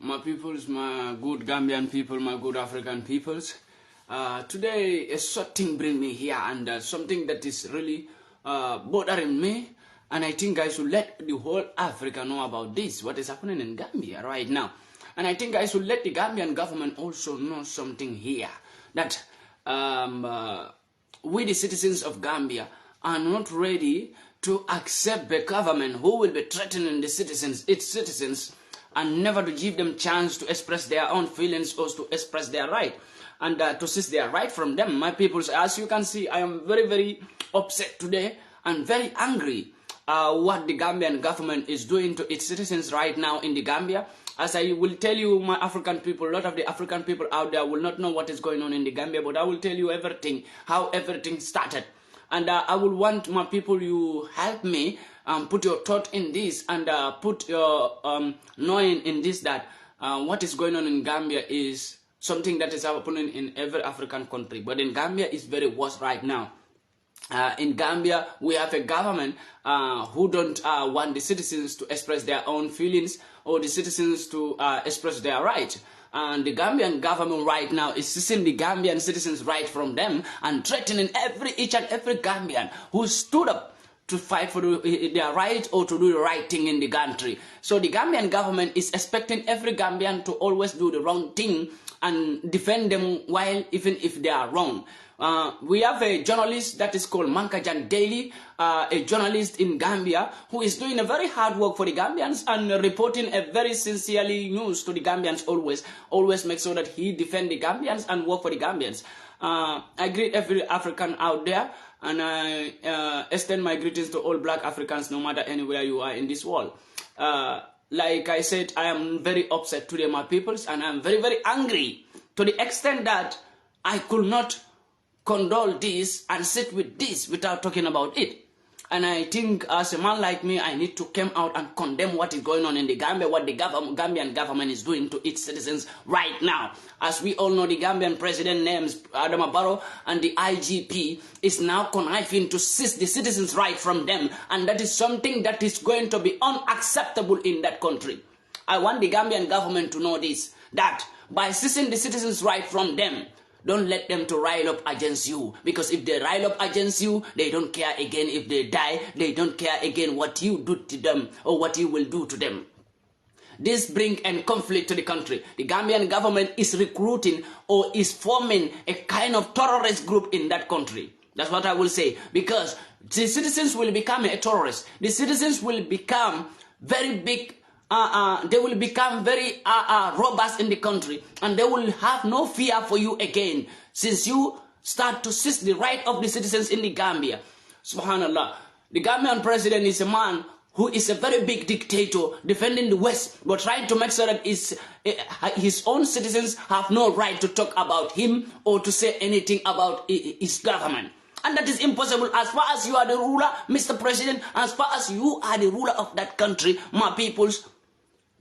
My peoples, my good Gambian people, my good African peoples. Today, a short thing bring me here, and something that is really bothering me. And I think I should let the whole Africa know about this, what is happening in Gambia right now. And I think I should let the Gambian government also know something here, that we, the citizens of Gambia, are not ready to accept the government who will be threatening the citizens, its citizens, and never to give them chance to express their own feelings or to express their right, and to seize their right from them. My people, as you can see, I am very, very upset today and very angry what the Gambian government is doing to its citizens right now in the Gambia. As I will tell you, my African people, a lot of the African people out there will not know what is going on in the Gambia, but I will tell you everything, how everything started. And I will want my people, you help me put your thought in this, and put your knowing in this, that what is going on in Gambia is something that is happening in every African country. But in Gambia, it's very worse right now. In Gambia, we have a government who don't want the citizens to express their own feelings or the citizens to express their right. And the Gambian government right now is seizing the Gambian citizens' right from them and threatening each and every Gambian who stood up to fight for their right or to do the right thing in the country. So the Gambian government is expecting every Gambian to always do the wrong thing and defend them while even if they are wrong. We have a journalist that is called MAICA Daily, a journalist in Gambia who is doing a very hard work for the Gambians and reporting a very sincerely news to the Gambians always make sure that he defend the Gambians and work for the Gambians. I greet every African out there, and I extend my greetings to all black Africans no matter anywhere you are in this world. Like I said, I am very upset today, my peoples, and I am very, very angry to the extent that I could not condole this and sit with this without talking about it. And I think as a man like me, I need to come out and condemn what is going on in the Gambia, what the Gambian government is doing to its citizens right now. As we all know, the Gambian president names Adama Barrow and the IGP is now conniving to seize the citizens' right from them. And that is something that is going to be unacceptable in that country. I want the Gambian government to know this, that by seizing the citizens' right from them, don't let them to rile up against you, because if they rile up against you, they don't care again if they die. They don't care again what you do to them or what you will do to them. This brings a conflict to the country. The Gambian government is recruiting or is forming a kind of terrorist group in that country. That's what I will say, because the citizens will become a terrorist. The citizens will become very big. They will become very robust in the country, and they will have no fear for you again, since you start to seize the right of the citizens in the Gambia. Subhanallah. The Gambian president is a man who is a very big dictator defending the West, but trying to make sure that his own citizens have no right to talk about him or to say anything about his government. And that is impossible as far as you are the ruler, Mr. President, as far as you are the ruler of that country, my peoples.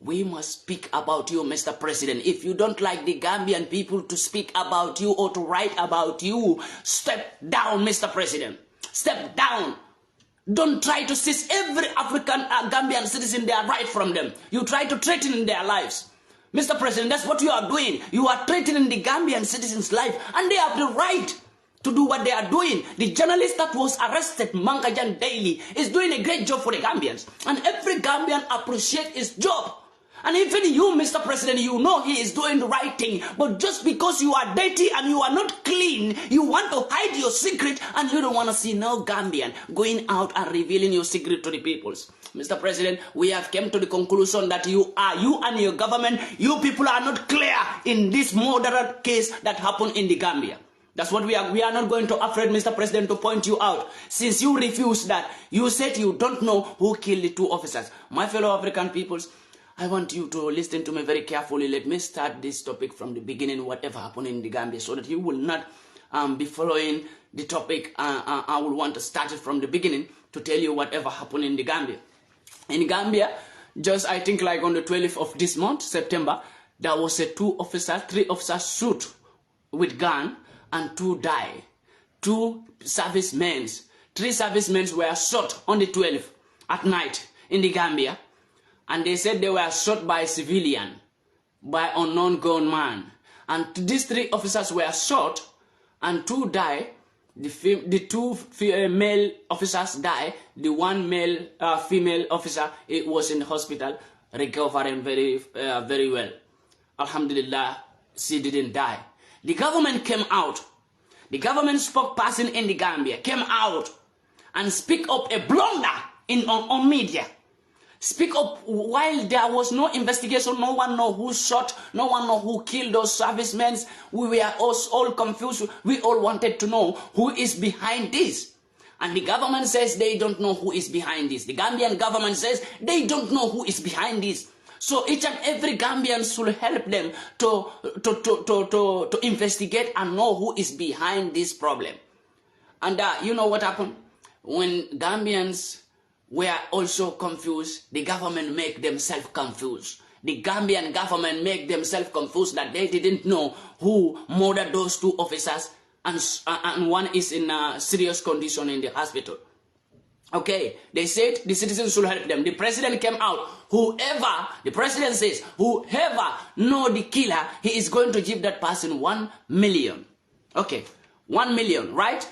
We must speak about you, Mr. President. If you don't like the Gambian people to speak about you or to write about you, step down, Mr. President. Step down. Don't try to seize every African Gambian citizen their right from them. You try to threaten their lives. Mr. President, that's what you are doing. You are threatening the Gambian citizens' life, and they have the right to do what they are doing. The journalist that was arrested, MAICA Daily, is doing a great job for the Gambians, and every Gambian appreciates his job. And even you, Mr. President, you know he is doing the right thing. But just because you are dirty and you are not clean, you want to hide your secret, and you don't want to see no Gambian going out and revealing your secret to the peoples. Mr. President, we have come to the conclusion that you and your government, you people are not clear in this murder case that happened in the Gambia. That's what we are. We are not going to afraid, Mr. President, to point you out. Since you refused that, you said you don't know who killed the two officers. My fellow African peoples, I want you to listen to me very carefully. Let me start this topic from the beginning, whatever happened in the Gambia, so that you will not be following the topic. I will want to start it from the beginning to tell you whatever happened in the Gambia. In Gambia, just I think like on the 12th of this month, September, there was a three officers shoot with gun and 2 died. 2 servicemen, 3 servicemen were shot on the 12th at night in the Gambia. And they said they were shot by a civilian. by unknown gunman. And these 3 officers were shot and 2 died. The 2 male officers died. The 1 male female officer, it was in the hospital recovering very well. Alhamdulillah, she didn't die. The government came out. The government spokesperson in the Gambia came out and speak up a blunder on media. Speak up while there was no investigation. No one know who shot. No one know who killed those servicemen. We were all confused. We all wanted to know who is behind this. And the government says they don't know who is behind this. The Gambian government says they don't know who is behind this. So each and every Gambian should help them to investigate and know who is behind this problem. And you know what happened? When Gambians were also confused, the government make themselves confused. The Gambian government make themselves confused that they didn't know who murdered those 2 officers, and one is in a serious condition in the hospital. Okay, they said the citizens should help them. The president came out. The president says, whoever know the killer, he is going to give that person 1 million. Okay, 1 million, right?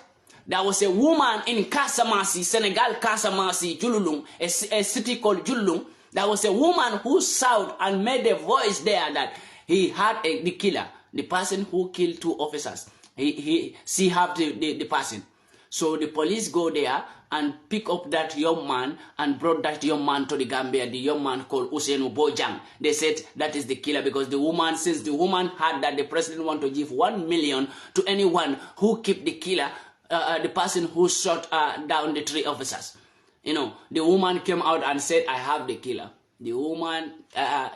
There was a woman in Casamance, Senegal, Casamance, Jululung, a city called Jululung. There was a woman who shouted and made a voice there that he had the killer, the person who killed 2 officers. She had the person. So the police go there and pick up that young man and brought that young man to the Gambia. The young man called Usainu Bojang. They said that is the killer because the woman, since the woman had that the president want to give 1 million to anyone who keep the killer, the person who shot down the 3 officers. You know, the woman came out and said, I have the killer. The woman,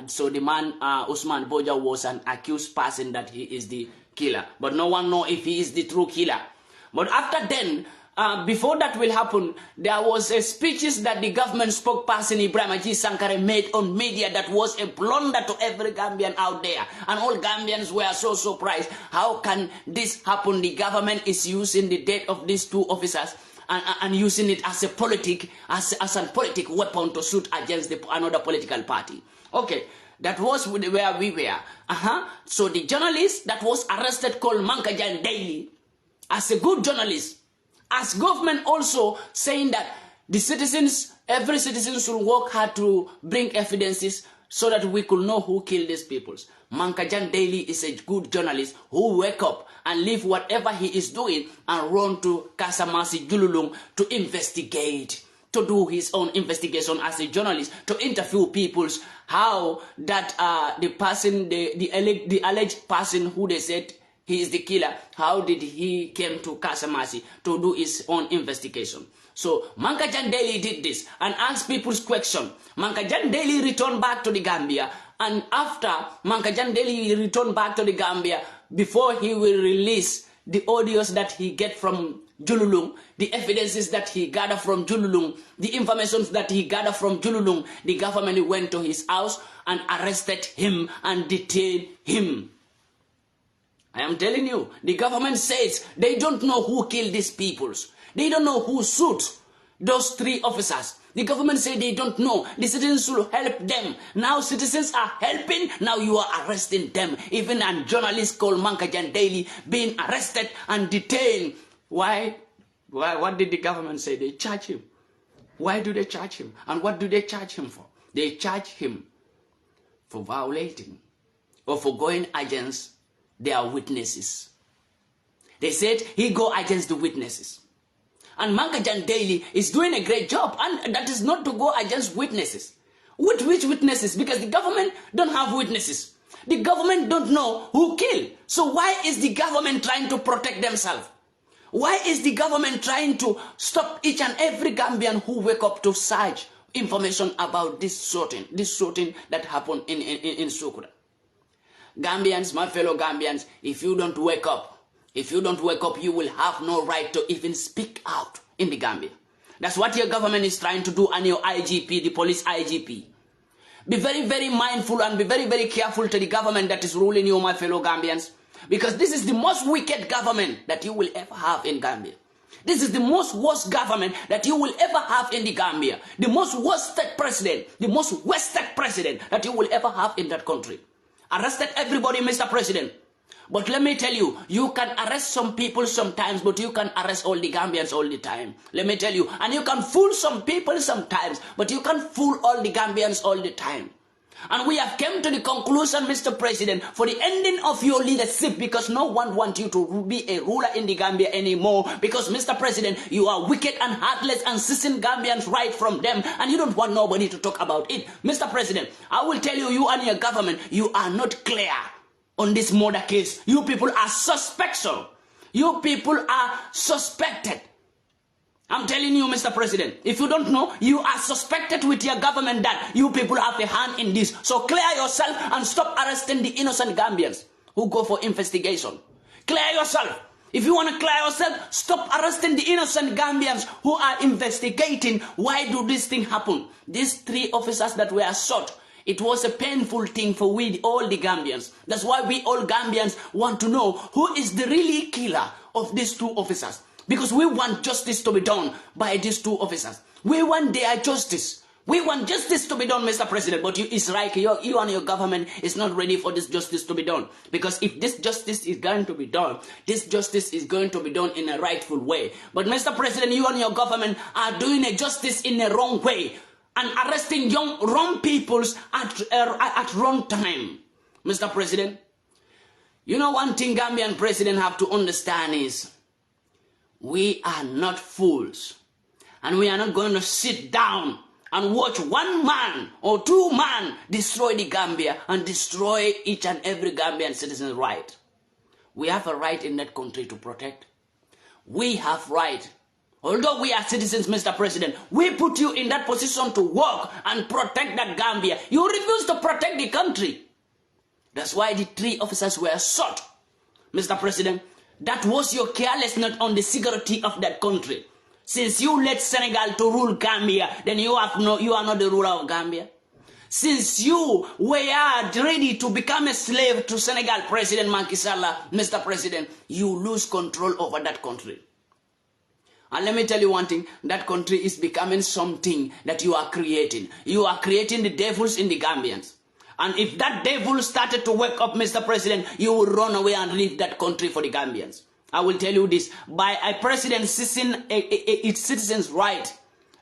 so the man, Usman Boja, was an accused person that he is the killer. But no one know if he is the true killer. But after then, before that will happen, there was a speeches that the government spokesperson Ibrahim Ajit Sankare made on media that was a blunder to every Gambian out there. And all Gambians were so surprised. How can this happen? The government is using the death of these 2 officers and using it as a politic weapon to shoot against another political party. Okay, that was where we were. So the journalist that was arrested called Mankajan Daily, as a good journalist, as government also saying that the citizens, every citizen should work hard to bring evidences so that we could know who killed these people. Mankajan Daily is a good journalist who wake up and leave whatever he is doing and run to Casamance Jululung to investigate, to do his own investigation as a journalist, to interview people how that the person, the alleged person who they said he is the killer, how did he came to Casamance to do his own investigation. So Mankajan Daily did this and asked people's question. Mankajan Daily returned back to the Gambia, and after Mankajan Daily returned back to the Gambia, before he will release the audios that he get from Jululung, the evidences that he gathered from Jululung, the information that he gathered from Jululung, the government went to his house and arrested him and detained him. I am telling you, the government says they don't know who killed these people. They don't know who shot those 3 officers. The government say they don't know. The citizens should help them. Now citizens are helping. Now you are arresting them. Even a journalist called Mankajan Daily being arrested and detained. Why? What did the government say? They charge him. Why do they charge him? And what do they charge him for? They charge him for violating or for going against their witnesses. They said he go against the witnesses. And Mankajan Daily is doing a great job, and that is not to go against witnesses. With which witnesses? Because the government don't have witnesses. The government don't know who killed. So why is the government trying to protect themselves? Why is the government trying to stop each and every Gambian who wake up to search information about this shooting that happened in Sukura? Gambians, my fellow Gambians, if you don't wake up, you will have no right to even speak out in the Gambia. That's what your government is trying to do, and your IGP, the police IGP. Be very, very mindful and be very, very careful to the government that is ruling you, my fellow Gambians. Because this is the most wicked government that you will ever have in Gambia. This is the most worst government that you will ever have in the Gambia. The most worst president, the most wasted president that you will ever have in that country. Arrested everybody, Mr. President. But let me tell you, you can arrest some people sometimes, but you can arrest all the Gambians all the time. Let me tell you. And you can fool some people sometimes, but you can't fool all the Gambians all the time. And we have come to the conclusion, Mr. President, for the ending of your leadership, because no one wants you to be a ruler in the Gambia anymore. Because, Mr. President, you are wicked and heartless and seizing Gambians right from them, and you don't want nobody to talk about it. Mr. President, I will tell you, you and your government, you are not clear on this murder case. You people are suspected. You people are suspected. I'm telling you, Mr. President, if you don't know, you are suspected with your government that you people have a hand in this. So clear yourself and stop arresting the innocent Gambians who go for investigation. Clear yourself. If you want to clear yourself, stop arresting the innocent Gambians who are investigating why do this thing happen. These 3 officers that were shot, it was a painful thing for we all the Gambians. That's why we all Gambians want to know who is the really killer of these 2 officers. Because we want justice to be done by these 2 officers. We want their justice. We want justice to be done, Mr. President. But it's right, you and your government is not ready for this justice to be done. Because if this justice is going to be done, this justice is going to be done in a rightful way. But Mr. President, you and your government are doing a justice in a wrong way. And arresting wrong peoples at wrong time. Mr. President, you know one thing Gambian president have to understand is, we are not fools, and we are not going to sit down and watch 1 man or 2 men destroy the Gambia and destroy each and every Gambian citizen's right. We have a right in that country to protect. We have right. Although we are citizens, Mr. President, we put you in that position to work and protect that Gambia. You refuse to protect the country. That's why the 3 officers were shot, Mr. President. That was your carelessness on the security of that country. Since you let Senegal to rule Gambia, then you are not the ruler of Gambia. Since you were ready to become a slave to Senegal President Macky Sall, Mr. President, you lose control over that country. And let me tell you one thing, that country is becoming something that you are creating. You are creating the devils in the Gambians. And if that devil started to wake up, Mr. President, you will run away and leave that country for the Gambians. I will tell you this. By a president seizing its citizens' right,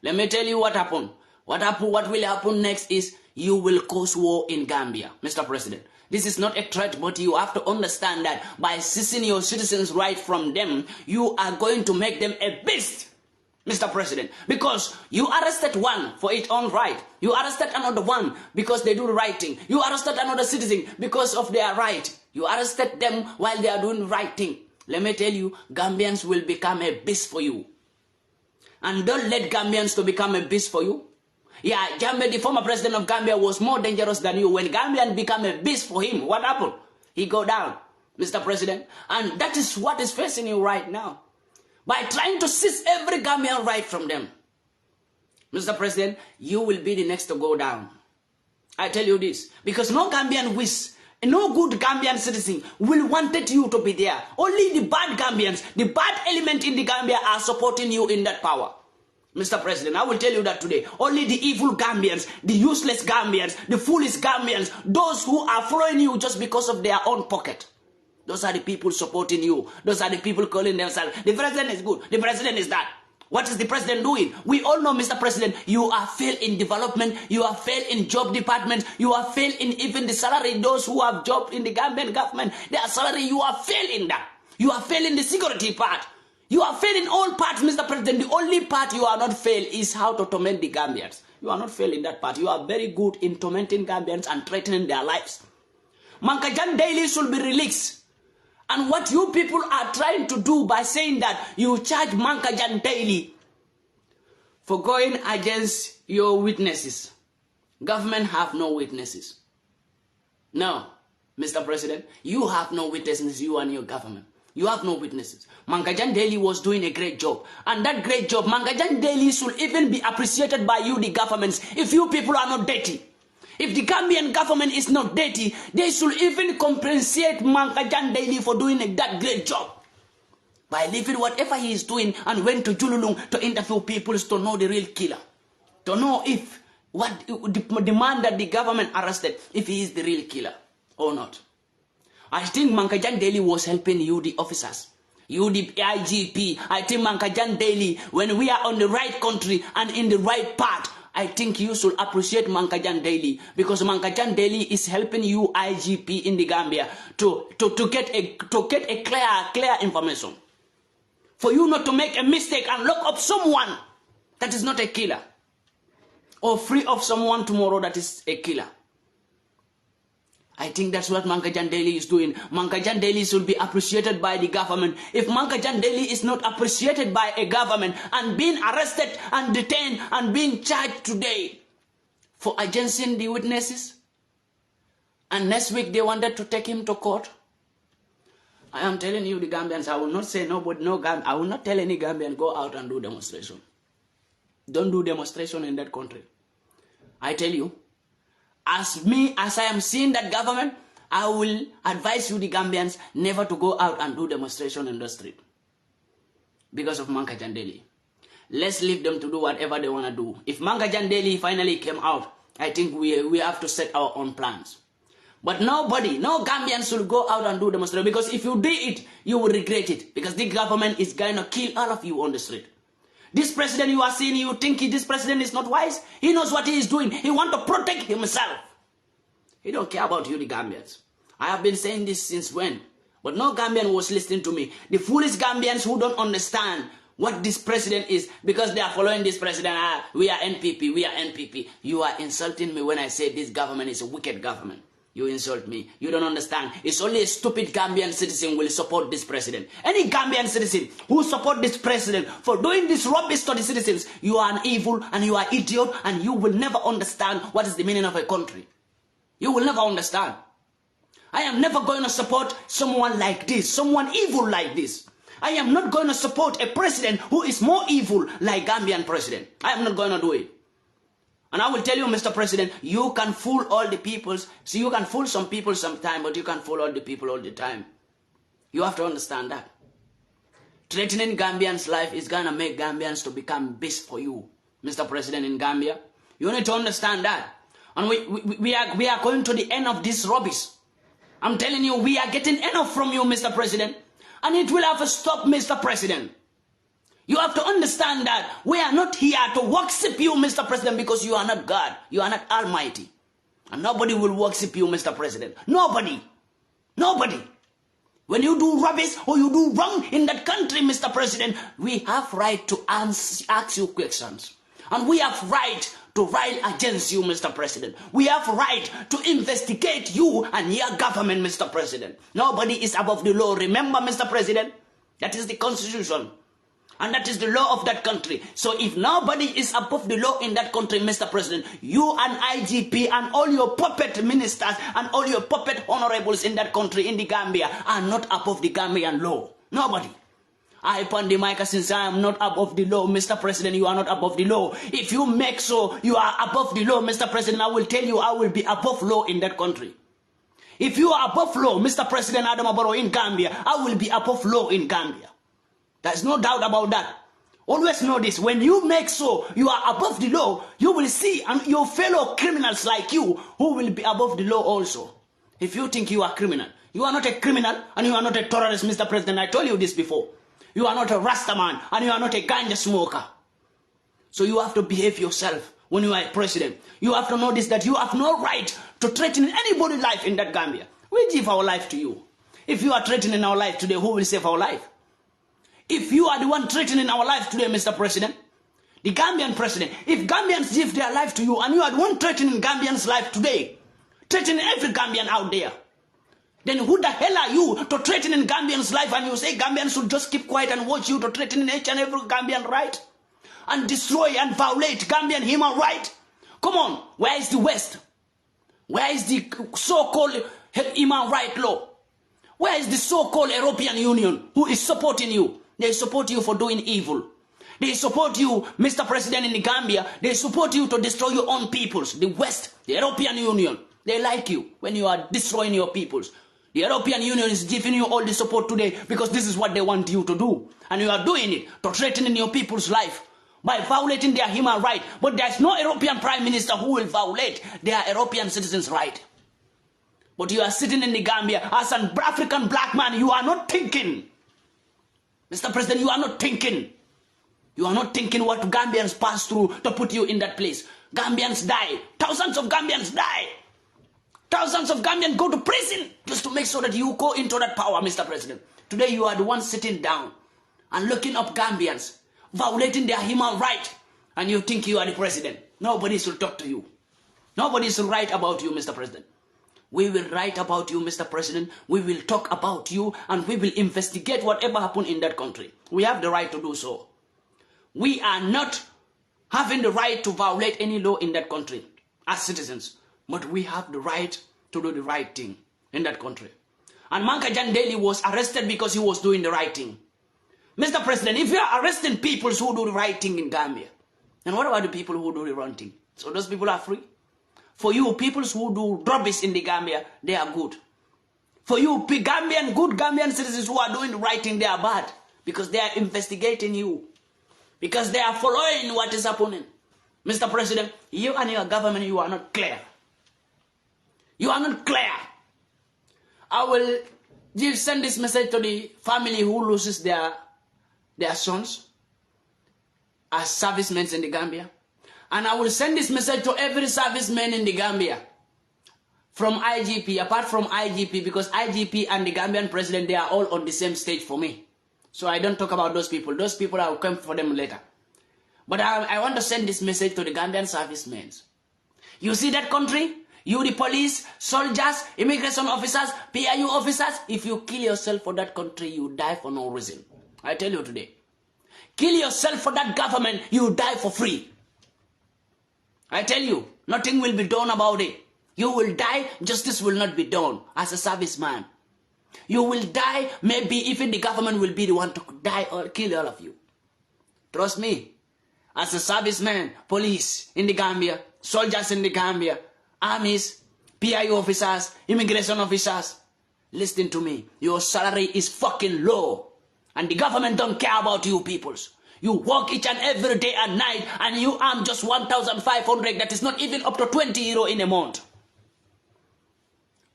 let me tell you what happened. What will happen next is you will cause war in Gambia, Mr. President. This is not a threat, but you have to understand that by seizing your citizens' right from them, you are going to make them a beast, Mr. President, because you arrested 1 for its own right. You arrested another 1 because they do the right thing. You arrested another citizen because of their right. You arrested them while they are doing the right thing. Let me tell you, Gambians will become a beast for you. And don't let Gambians to become a beast for you. Yeah, Jammeh, the former president of Gambia, was more dangerous than you. When Gambian became a beast for him, what happened? He go down, Mr. President. And that is what is facing you right now. By trying to seize every Gambian right from them. Mr. President, you will be the next to go down. I tell you this, because no Gambian wish, no good Gambian citizen will wanted you to be there. Only the bad Gambians, the bad element in the Gambia are supporting you in that power. Mr. President, I will tell you that today. Only the evil Gambians, the useless Gambians, the foolish Gambians, those who are following you just because of their own pocket. Those are the people supporting you. Those are the people calling themselves, the president is good, the president is that. What is the president doing? We all know, Mr. President, you are failed in development, you are failed in job department, you are failed in even the salary. Those who have job in the Gambian government, their salary, you are failed in that. You are failed in the security part. You are failed in all parts, Mr. President. The only part you are not failed is how to torment the Gambians. You are not failed in that part. You are very good in tormenting Gambians and threatening their lives. Mankajan daily should be released. And what you people are trying to do by saying that you charge Mankajan daily for going against your witnesses. Government have no witnesses. No, Mr. President, you have no witnesses, you and your government. You have no witnesses. Mankajan Daily was doing a great job. And that great job, Mankajan Daily should even be appreciated by you, the governments, if you people are not dirty. If the Gambian government is not dirty, they should even compensate Mankajan Daily for doing that great job. By leaving whatever he is doing and went to Jululung to interview people to know the real killer. To know if, the man that the government arrested, if he is the real killer. or not? I think Mankajan Daily was helping you, the officers. You, the IGP. I think Mankajan Daily, when we are on the right country and in the right path, I think you should appreciate Mankajan Daily, because Mankajan Daily is helping you, IGP in the Gambia, to get a clear information. For you not to make a mistake and lock up someone that is not a killer, or free of someone tomorrow that is a killer. I think that's what Mankajan Daily is doing. Mankajan Daily should be appreciated by the government. If Mankajan Daily is not appreciated by a government and being arrested and detained and being charged today for agencing the witnesses, and next week they wanted to take him to court, I am telling you, the Gambians, I will not say nobody, I will not tell any Gambian go out and do demonstration. Don't do demonstration in that country. I tell you, as I am seeing that government, I will advise you, the Gambians, never to go out and do demonstration in the street because of Mankajan Daily. Let's leave them to do whatever they want to do. If Mankajan Daily finally came out, I think we have to set our own plans. But no Gambians should go out and do demonstration, because if you do it, you will regret it, because the government is going to kill all of you on the street. This president you are seeing, you think this president is not wise? He knows what he is doing. He wants to protect himself. He don't care about you, the Gambians. I have been saying this since when? But no Gambian was listening to me. The foolish Gambians who don't understand what this president is, because they are following this president. We are NPP, we are NPP. You are insulting me when I say this government is a wicked government. You insult me. You don't understand. It's only a stupid Gambian citizen will support this president. Any Gambian citizen who support this president for doing this rubbish to the citizens, you are an evil and you are idiot, and you will never understand what is the meaning of a country. You will never understand. I am never going to support someone like this, someone evil like this. I am not going to support a president who is more evil like Gambian president. I am not going to do it. And I will tell you, Mr. President, you can fool all the peoples. So you can fool some people sometime, but you can fool all the people all the time. You have to understand that. Threatening Gambians' life is going to make Gambians to become beasts for you, Mr. President in Gambia. You need to understand that. And we are going to the end of this rubbish. I'm telling you, we are getting enough from you, Mr. President. And it will have to stop, Mr. President. You have to understand that we are not here to worship you, Mr. President, because you are not God. You are not Almighty. And nobody will worship you, Mr. President. Nobody. Nobody. When you do rubbish or you do wrong in that country, Mr. President, we have right to ask you questions. And we have right to rile against you, Mr. President. We have right to investigate you and your government, Mr. President. Nobody is above the law. Remember, Mr. President, that is the Constitution. And that is the law of that country. So if nobody is above the law in that country, Mr. President, you and IGP and all your puppet ministers and all your puppet honorables in that country, in the Gambia, are not above the Gambian law. Nobody. I, PANDI MAICA, since I am not above the law, Mr. President, you are not above the law. If you make so you are above the law, Mr. President, I will tell you I will be above law in that country. If you are above law, Mr. President Adama Barrow in Gambia, I will be above law in Gambia. There's no doubt about that. Always know this. When you make so you are above the law, you will see your fellow criminals like you who will be above the law also. If you think you are criminal, you are not a criminal and you are not a terrorist, Mr. President. I told you this before. You are not a Rasta man and you are not a ganja smoker. So you have to behave yourself when you are a president. You have to notice that you have no right to threaten anybody's life in that Gambia. We give our life to you. If you are threatening our life today, who will save our life? If you are the one threatening our life today, Mr. President, the Gambian president, if Gambians give their life to you and you are the one threatening Gambians' life today, threatening every Gambian out there, then who the hell are you to threatening Gambians' life, and you say Gambians should just keep quiet and watch you to threatening each and every Gambian right and destroy and violate Gambian human right? Come on, where is the West? Where is the so-called human right law? Where is the so-called European Union who is supporting you? They support you for doing evil. They support you, Mr. President in the Gambia. They support you to destroy your own peoples. The West, the European Union, they like you when you are destroying your peoples. The European Union is giving you all the support today because this is what they want you to do. And you are doing it to threaten your people's life by violating their human right. But there is no European Prime Minister who will violate their European citizens' right. But you are sitting in the Gambia as an African black man. You are not thinking. Mr. President, you are not thinking. You are not thinking what Gambians pass through to put you in that place. Gambians die. Thousands of Gambians die. Thousands of Gambians go to prison just to make sure that you go into that power, Mr. President. Today you are the one sitting down and looking up Gambians, violating their human right, and you think you are the president. Nobody should talk to you. Nobody should write about you, Mr. President. We will write about you, Mr. President. We will talk about you, and we will investigate whatever happened in that country. We have the right to do so. We are not having the right to violate any law in that country as citizens, but we have the right to do the right thing in that country. And Manka Jandeli was arrested because he was doing the right thing. Mr. President, if you are arresting people who do the right thing in Gambia, then what about the people who do the wrong thing? So those people are free? For you, people who do rubbish in the Gambia, they are good. For you, good Gambian citizens who are doing the right thing, they are bad. Because they are investigating you. Because they are following what is happening. Mr. President, you and your government, you are not clear. You are not clear. I will send this message to the family who loses their sons as servicemen in the Gambia. And I will send this message to every serviceman in the Gambia. From IGP, apart from IGP, because IGP and the Gambian president, they are all on the same stage for me. So I don't talk about those people. Those people, I will come for them later. But I want to send this message to the Gambian servicemen. You see that country? You, the police, soldiers, immigration officers, PIU officers, if you kill yourself for that country, you die for no reason. I tell you today. Kill yourself for that government, you die for free. I tell you, nothing will be done about it. You will die, justice will not be done as a serviceman. You will die, maybe even the government will be the one to die or kill all of you. Trust me, as a serviceman, police in the Gambia, soldiers in the Gambia, armies, PIO officers, immigration officers, listen to me. Your salary is fucking low. And the government don't care about you peoples. You work each and every day and night and you earn just 1,500. That is not even up to 20 euro in a month.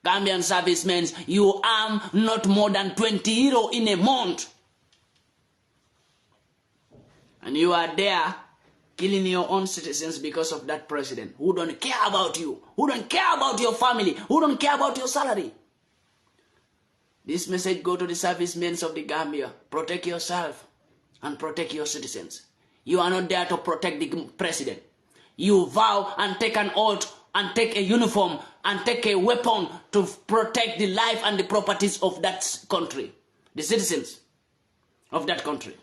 Gambian servicemen, you earn not more than 20 euro in a month. And you are there killing your own citizens because of that president who don't care about you, who don't care about your family, who don't care about your salary. This message go to the servicemen of the Gambia. Protect yourself and protect your citizens. You are not there to protect the president. You vow and take an oath and take a uniform and take a weapon to protect the life and the properties of that country, the citizens of that country.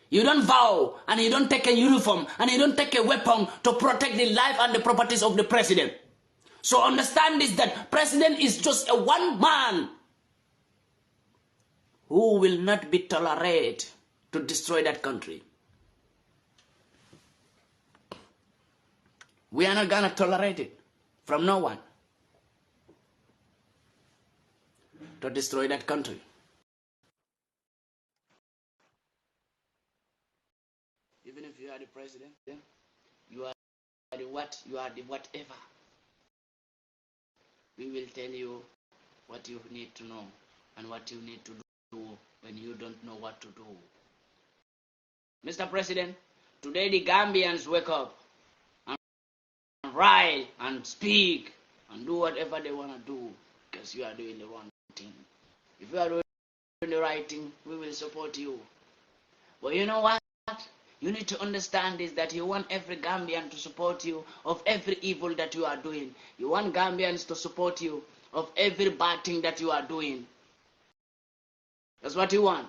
You don't vow and you don't take a uniform and you don't take a weapon to protect the life and the properties of the president. So understand this, that president is just a one man who will not be tolerated to destroy that country. We are not going to tolerate it from no one to destroy that country. Even if you are the president, you are the what, you are the whatever. We will tell you what you need to know and what you need to do when you don't know what to do. Mr. President, today the Gambians wake up and write and speak and do whatever they want to do because you are doing the wrong thing. If you are doing the right thing, we will support you. But you know what? You need to understand is that you want every Gambian to support you of every evil that you are doing. You want Gambians to support you of every bad thing that you are doing. That's what you want.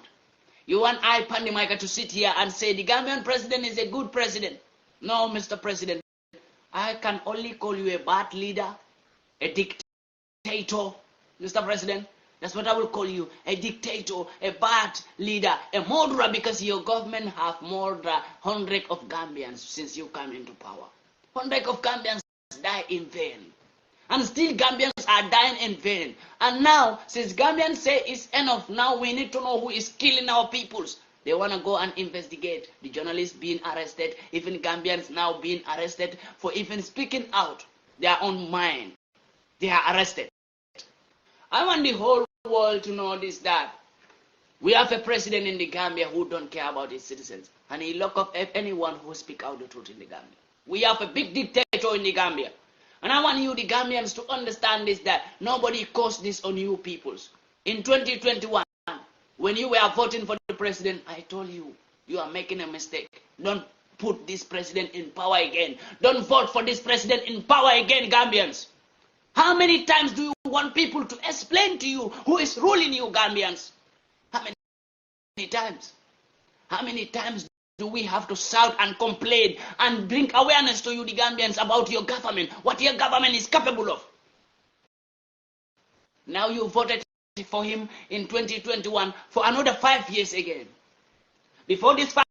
You want I, PANDI, MAICA, to sit here and say the Gambian president is a good president. No, Mr. President. I can only call you a bad leader, a dictator, Mr. President. That's what I will call you, a dictator, a bad leader, a murderer, because your government have murdered hundreds of Gambians since you come into power. Hundreds of Gambians die in vain. And still Gambians are dying in vain. And now, since Gambians say it's enough, now we need to know who is killing our peoples. They want to go and investigate. The journalists being arrested, even Gambians now being arrested for even speaking out their own mind. They are arrested. I want the whole world to know this, that we have a president in the Gambia who don't care about his citizens, and he lock up anyone who speak out the truth in the Gambia. We have a big dictator in the Gambia, and I want you, the Gambians, to understand this, that nobody caused this on you peoples. In 2021, when you were voting for the president, I told you, you are making a mistake. Don't put this president in power again. Don't vote for this president in power again, Gambians. How many times do you want people to explain to you who is ruling you, Gambians? How many times? How many times do we have to shout and complain and bring awareness to you, the Gambians, about your government, what your government is capable of? Now you voted for him in 2021 for another 5 years again. Before this 5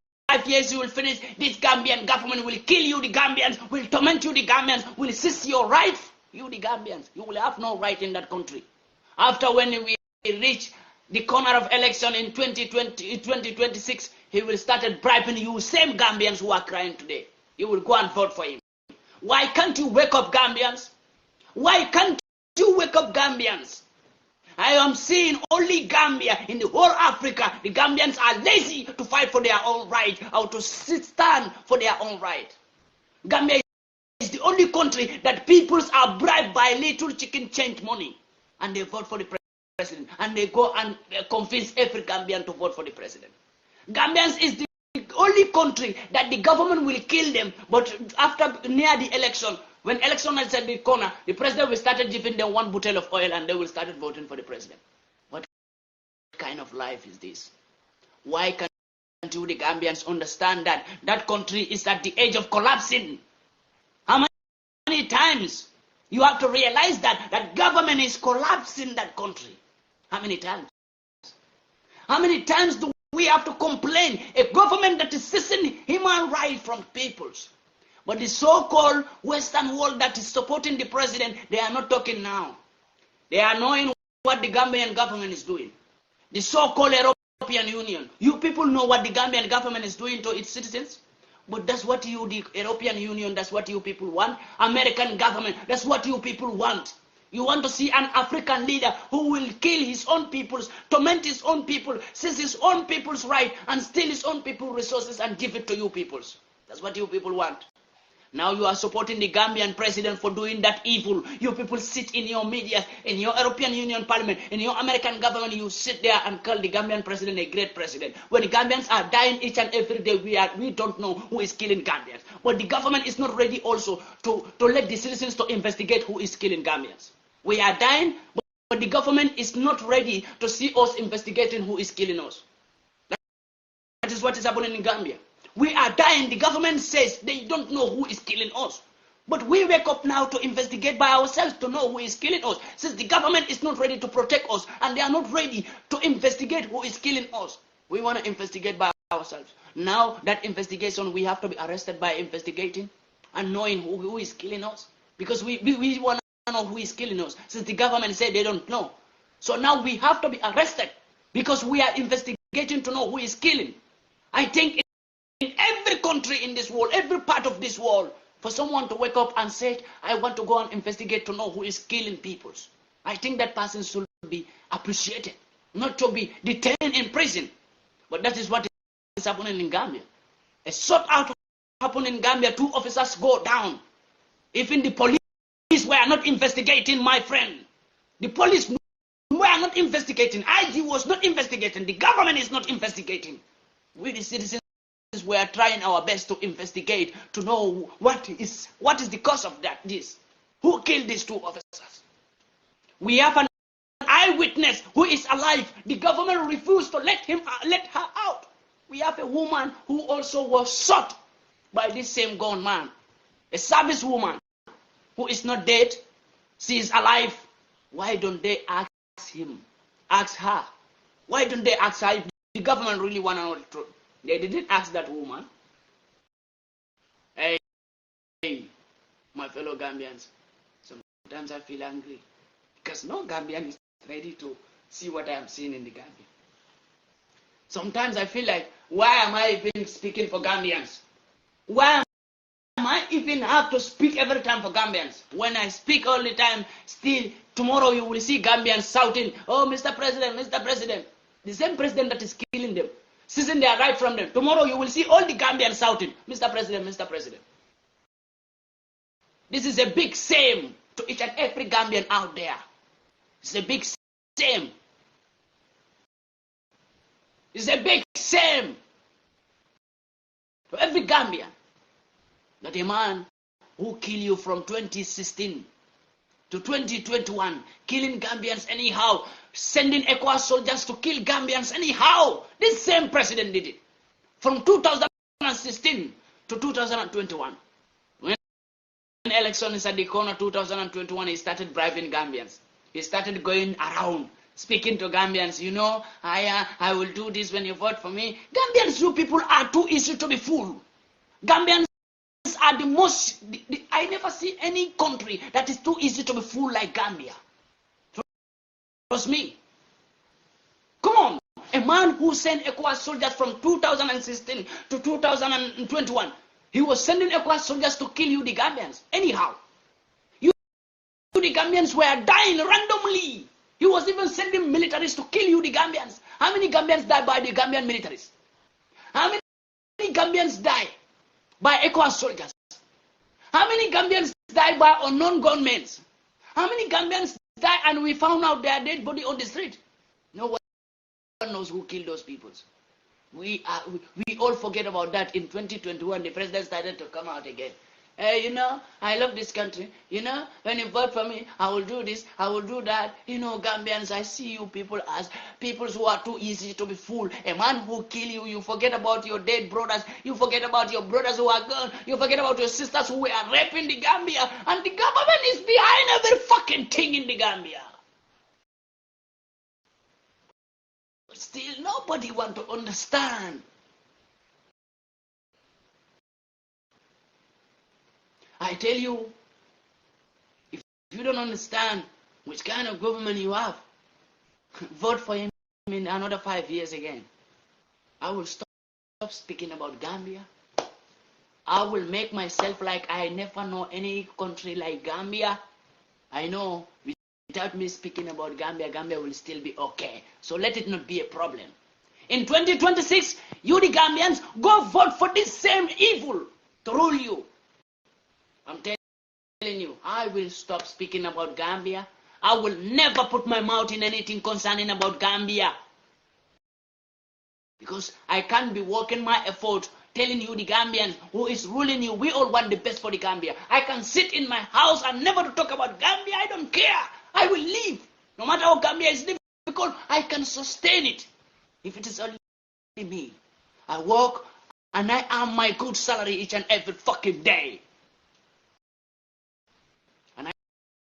years you will finish, this Gambian government will kill you, the Gambians, will torment you, the Gambians, will seize your rights. You, the Gambians, you will have no right in that country. After when we reach the corner of election in 2026, he will start bribing you, same Gambians who are crying today. You will go and vote for him. Why can't you wake up, Gambians? Why can't you wake up, Gambians? I am seeing only Gambia in the whole Africa. The Gambians are lazy to fight for their own right, or to stand for their own right. Gambia is the only country that peoples are bribed by little chicken change money, and they vote for the president, and they go and convince every Gambian to vote for the president. Gambians is the only country that the government will kill them, but after near the election, when election is at the corner, the president will start giving them one bottle of oil, and they will start voting for the president. What kind of life is this? Why can't you, the Gambians, understand that that country is at the edge of collapsing? How many times you have to realize that government is collapsing that country? How many times? How many times do we have to complain? A government that is seizing human rights from peoples. But the so-called Western world that is supporting the president, they are not talking now. They are knowing what the Gambian government is doing. The so-called European Union. You people know what the Gambian government is doing to its citizens? But that's what you, the European Union, that's what you people want. American government, that's what you people want. You want to see an African leader who will kill his own peoples, torment his own people, seize his own people's right, and steal his own people's resources and give it to you peoples. That's what you people want. Now you are supporting the Gambian president for doing that evil. You people sit in your media, in your European Union Parliament, in your American government, you sit there and call the Gambian president a great president. When the Gambians are dying each and every day, we don't know who is killing Gambians. But the government is not ready also to let the citizens to investigate who is killing Gambians. We are dying, but the government is not ready to see us investigating who is killing us. That is what is happening in Gambia. We are dying. The government says they don't know who is killing us. But we wake up now to investigate by ourselves to know who is killing us. Since the government is not ready to protect us and they are not ready to investigate who is killing us, we want to investigate by ourselves. Now that investigation, we have to be arrested by investigating and knowing who is killing us. Because we want to know who is killing us. Since the government said they don't know. So now we have to be arrested because we are investigating to know who is killing. I think in every country in this world, every part of this world, for someone to wake up and say, I want to go and investigate to know who is killing people, I think that person should be appreciated, not to be detained in prison. But that is what is happening in Gambia. A sort out happened in Gambia, 2 officers go down. Even the police were not investigating, my friend. The police were not investigating. IG was not investigating. The government is not investigating. We the citizens, we are trying our best to investigate to know what is the cause of this. Who killed these 2 officers? We have an eyewitness who is alive. The government refused to let her out. We have a woman who also was shot by this same gunman. A service woman who is not dead. She is alive. Why don't they ask her? Why don't they ask her if the government really want to know the truth? They didn't ask that woman. Hey, my fellow Gambians, sometimes I feel angry because no Gambian is ready to see what I am seeing in the Gambia. Sometimes I feel like, why am I even speaking for Gambians? Why am I even have to speak every time for Gambians? When I speak all the time, still Tomorrow you will see Gambians shouting, oh, Mr. President, Mr. President. The same president that is killing them, seizing their right from them. Tomorrow you will see all the Gambians shouting, Mr. President, Mr. President. This is a big shame to each and every Gambian out there. It's a big shame. It's a big shame to every Gambian that a man who killed you from 2016 to 2021, killing Gambians anyhow, sending ECOWAS soldiers to kill Gambians anyhow. This same president did it. From 2016 to 2021. When election is at the corner, 2021, he started bribing Gambians. He started going around, speaking to Gambians, you know, I will do this when you vote for me. Gambians, you people are too easy to be fooled. Gambians are the most, I never see any country that is too easy to be fooled like Gambia. Trust me. Come on. A man who sent ECOWAS soldiers from 2016 to 2021, he was sending ECOWAS soldiers to kill you, the Gambians. Anyhow, you, the Gambians, were dying randomly. He was even sending militaries to kill you, the Gambians. How many Gambians died by the Gambian militaries? How many Gambians died by ECOWAS soldiers? How many Gambians died by unknown gunmen? How many Gambians died and we found out their dead body on the street? No one knows who killed those people. We all forget about that. In 2021, the president started to come out again. You know, I love this country. You know, when you vote for me, I will do this, I will do that. You know, Gambians, I see you people as people who are too easy to be fooled. A man who kill you, you forget about your dead brothers. You forget about your brothers who are gone. You forget about your sisters who are raping the Gambia. And the government is behind every fucking thing in the Gambia. But still, nobody want to understand. I tell you, if you don't understand which kind of government you have, vote for him in another 5 years again. I will stop speaking about Gambia. I will make myself like I never know any country like Gambia. I know without me speaking about Gambia, Gambia will still be okay. So let it not be a problem. In 2026, you the Gambians, go vote for this same evil to rule you. I'm telling you, I will stop speaking about Gambia. I will never put my mouth in anything concerning about Gambia. Because I can't be working my effort telling you the Gambians who is ruling you, we all want the best for the Gambia. I can sit in my house and never to talk about Gambia. I don't care. I will leave. No matter how Gambia is difficult, I can sustain it. If it is only me. I work and I earn my good salary each and every fucking day.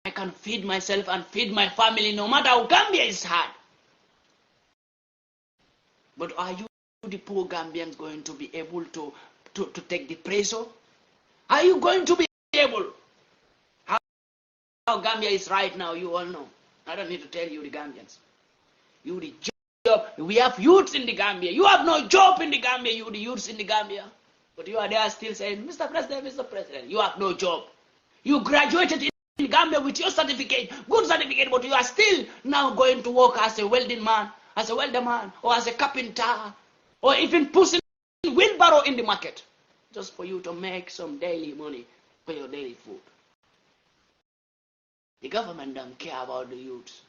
I can feed myself and feed my family no matter how Gambia is hard. But are you, the poor Gambians, going to be able to take the pressure? Are you going to be able? How Gambia is right now, you all know. I don't need to tell you, the Gambians. You the job. We have youths in the Gambia. You have no job in the Gambia, you the youths in the Gambia. But you are there still saying, Mr. President, Mr. President. You have no job. You graduated in Gambia with your certificate, good certificate, but you are still now going to work as a welding man, as a welder man, or as a carpenter, or even pushing wheelbarrow in the market, just for you to make some daily money for your daily food. The government don't care about the youth.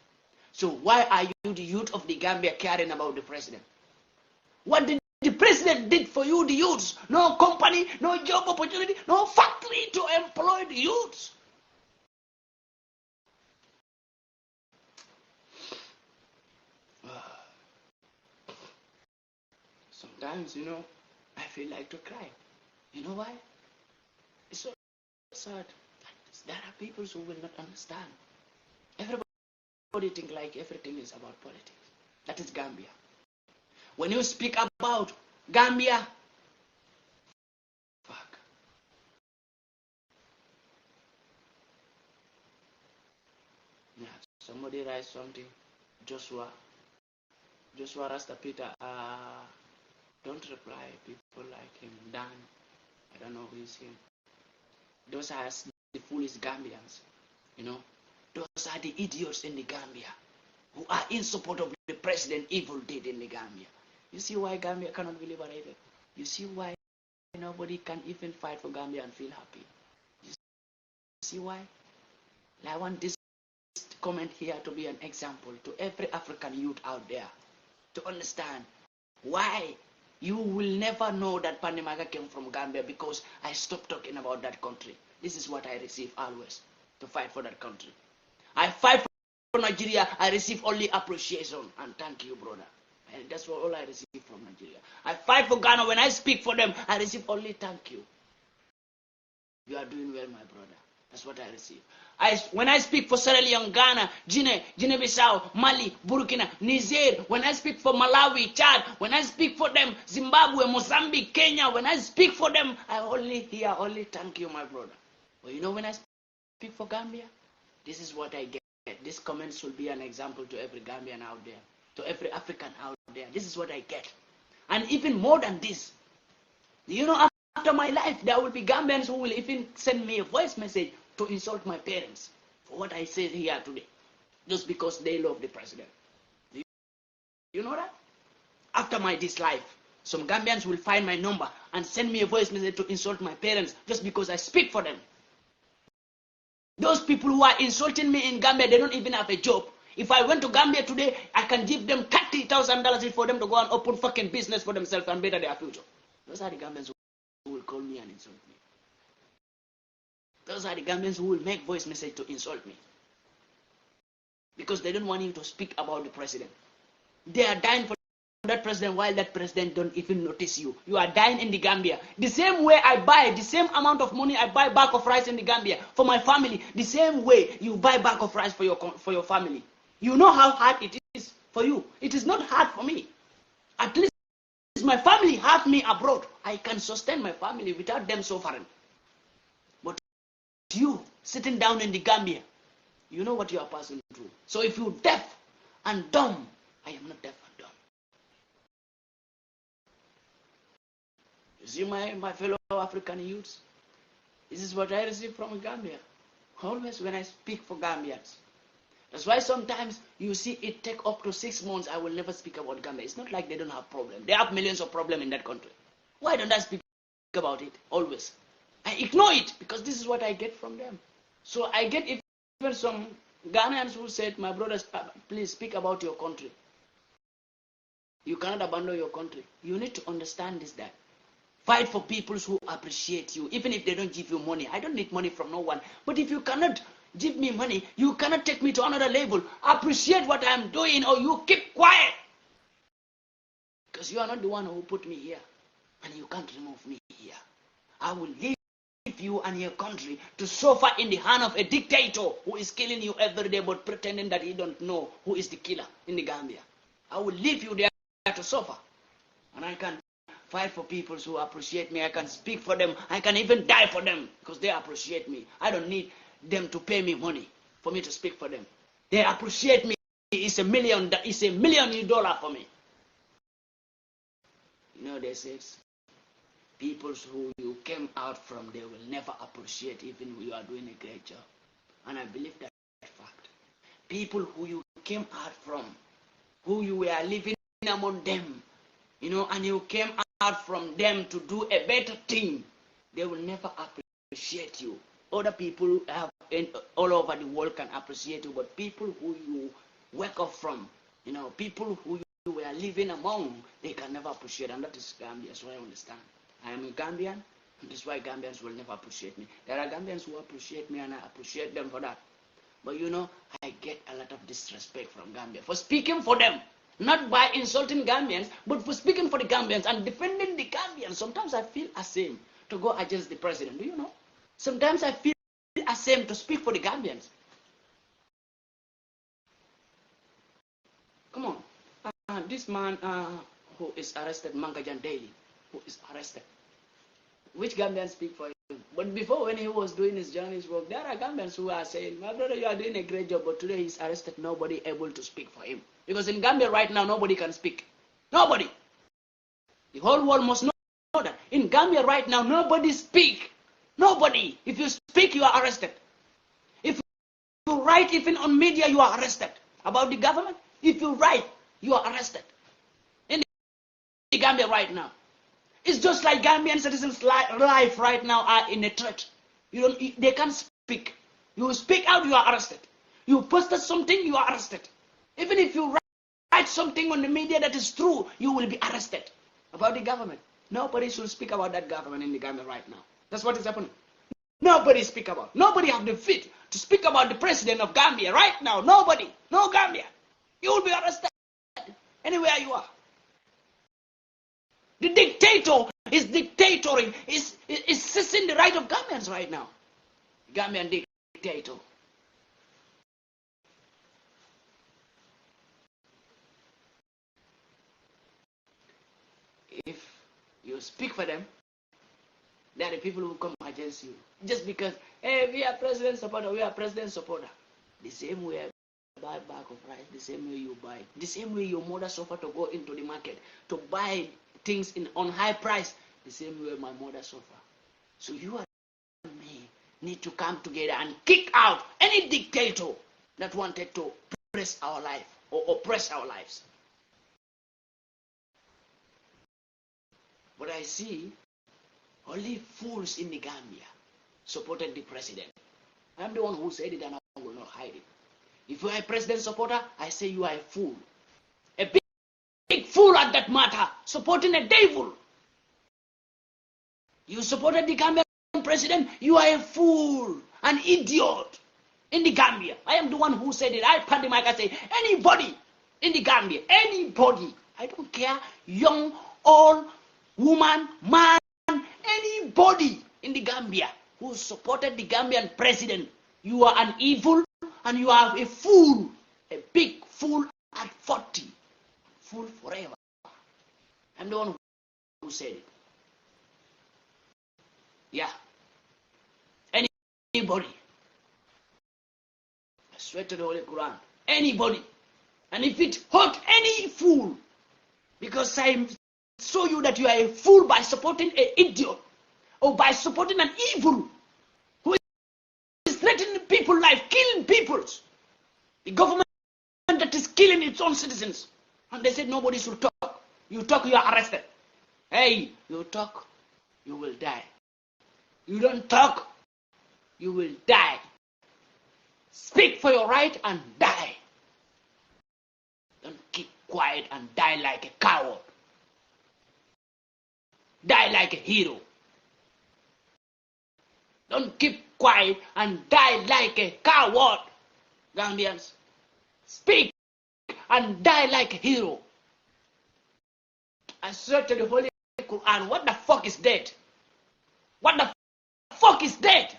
So why are you, the youth of the Gambia, caring about the president? What did the president did for you, the youths? No company, no job opportunity, no factory to employ the youths. Sometimes, you know, I feel like to cry. You know why? It's so sad. There are people who will not understand. Everybody think like everything is about politics. That is Gambia. When you speak about Gambia, fuck. Yeah, somebody writes something. Joshua Rasta Peter, don't reply people like him. Dan, I don't know who is him. Those are the foolish Gambians, you know. Those are the idiots in the Gambia who are in support of the president evil did in the Gambia. You see why Gambia cannot be liberated? You see why nobody can even fight for Gambia and feel happy? You see why? I want this comment here to be an example to every African youth out there to understand why you will never know that PANDI came from Gambia, because I stopped talking about that country. This is what I receive always, to fight for that country. I fight for Nigeria, I receive only appreciation and thank you, brother. And that's all I receive from Nigeria. I fight for Ghana, when I speak for them, I receive only thank you. You are doing well, my brother. That's what I receive. When I speak for Sierra Leone, Ghana, Guinea-Bissau, Mali, Burkina, Niger, when I speak for Malawi, Chad, when I speak for them, Zimbabwe, Mozambique, Kenya, when I speak for them, I only hear only thank you, my brother. But you know, when I speak for Gambia, this is what I get. This comments will be an example to every Gambian out there, to every African out there. This is what I get. And even more than this, you know, after my life, there will be Gambians who will even send me a voice message to insult my parents for what I said here today, just because they love the president. You know that? After this life, some Gambians will find my number and send me a voice message to insult my parents just because I speak for them. Those people who are insulting me in Gambia, they don't even have a job. If I went to Gambia today, I can give them $30,000 for them to go and open fucking business for themselves and better their future. Those are the Gambians who will call me and insult me. Those are the Gambians who will make voice message to insult me. Because they don't want you to speak about the president. They are dying for that president while that president don't even notice you. You are dying in the Gambia. The same way I buy, the same amount of money I buy bag of rice in the Gambia for my family, the same way you buy bag of rice for your family. You know how hard it is for you. It is not hard for me. At least my family have me abroad. I can sustain my family without them suffering. But you sitting down in the Gambia, you know what you are passing through. So if you're deaf and dumb, I am not deaf and dumb. You see my fellow African youths? This is what I receive from Gambia. Always when I speak for Gambians. That's why sometimes you see it take up to 6 months, I will never speak about Gambia. It's not like they don't have problems. They have millions of problems in that country. Why don't I speak about it always? I ignore it because this is what I get from them. So I get even some Ghanaians who said, my brothers, please speak about your country. You cannot abandon your country. You need to understand this, that. Fight for people who appreciate you, even if they don't give you money. I don't need money from no one. But if you cannot give me money, you cannot take me to another level. Appreciate what I am doing, or you keep quiet. Because you are not the one who put me here. And you can't remove me here. I will leave you and your country to suffer in the hand of a dictator who is killing you every day but pretending that he don't know who is the killer in the Gambia. I will leave you there to suffer. And I can fight for people who appreciate me. I can speak for them. I can even die for them because they appreciate me. I don't need them to pay me money for me to speak for them. They appreciate me. It's $1 million for me. You know, they say people who you came out from, they will never appreciate even when you are doing a great job. And I believe that fact. People who you came out from, who you were living among them, you know, and you came out from them to do a better thing, they will never appreciate you. Other people all over the world can appreciate you, but people who you wake up from, you know, people who you were living among, they can never appreciate, and that is Gambia, so I understand. I am a Gambian, and that's why Gambians will never appreciate me. There are Gambians who appreciate me, and I appreciate them for that. But you know, I get a lot of disrespect from Gambia for speaking for them. Not by insulting Gambians, but for speaking for the Gambians and defending the Gambians. Sometimes I feel ashamed to go against the president. Do you know? Sometimes I feel ashamed to speak for the Gambians. Come on. This man who is arrested, Mangajan Daily, who is arrested. Which Gambians speak for him? But before, when he was doing his journalist work, there are Gambians who are saying, my brother, you are doing a great job, but today he's arrested, nobody able to speak for him. Because in Gambia right now, nobody can speak. Nobody. The whole world must know that. In Gambia right now, nobody speak. Nobody. If you speak, you are arrested. If you write even on media, you are arrested. About the government, if you write, you are arrested. In the Gambia right now. It's just like Gambian citizens' life right now are in a threat. They can't speak. You speak out, you are arrested. You posted something, you are arrested. Even if you write something on the media that is true, you will be arrested. About the government, nobody should speak about that government in the Gambia right now. That's what is happening. Nobody speak about. Nobody have the fit to speak about the president of Gambia right now. Nobody. No Gambia. You will be arrested anywhere you are. The dictator is dictatoring, is seizing the right of Gambians right now. Gambian dictator. If you speak for them, there are people who come against you. Just because, hey, we are president supporter, we are president supporter. The same way I buy bag of rice, the same way you buy. The same way your mother suffered to go into the market to buy things on high price, the same way my mother suffered. So you and me need to come together and kick out any dictator that wanted to oppress our life or oppress our lives. But I see only fools in the Gambia supported the president. I'm the one who said it and I will not hide it. If you are a president supporter, I say you are a fool. A big fool at that matter, supporting a devil. You supported the Gambian president, you are a fool, an idiot in the Gambia. I am the one who said it. I, PANDI, MAICA, say anybody in the Gambia, anybody, I don't care, young, old, woman, man, anybody in the Gambia who supported the Gambian president, you are an evil and you are a fool, a big fool at 40, fool forever. I'm the one who said it. Yeah. Anybody. I swear to the Holy Quran. Anybody. And if it hurt any fool, because I show you that you are a fool by supporting an idiot or by supporting an evil who is threatening people's life, killing people's. The government that is killing its own citizens. And they said nobody should talk. You talk, you are arrested. Hey, you talk, you will die. You don't talk, you will die. Speak for your right and die. Don't keep quiet and die like a coward. Die like a hero. Don't keep quiet and die like a coward. Gambians, speak and die like a hero. I swear to the Holy Quran, what the fuck is dead? What the fuck is dead?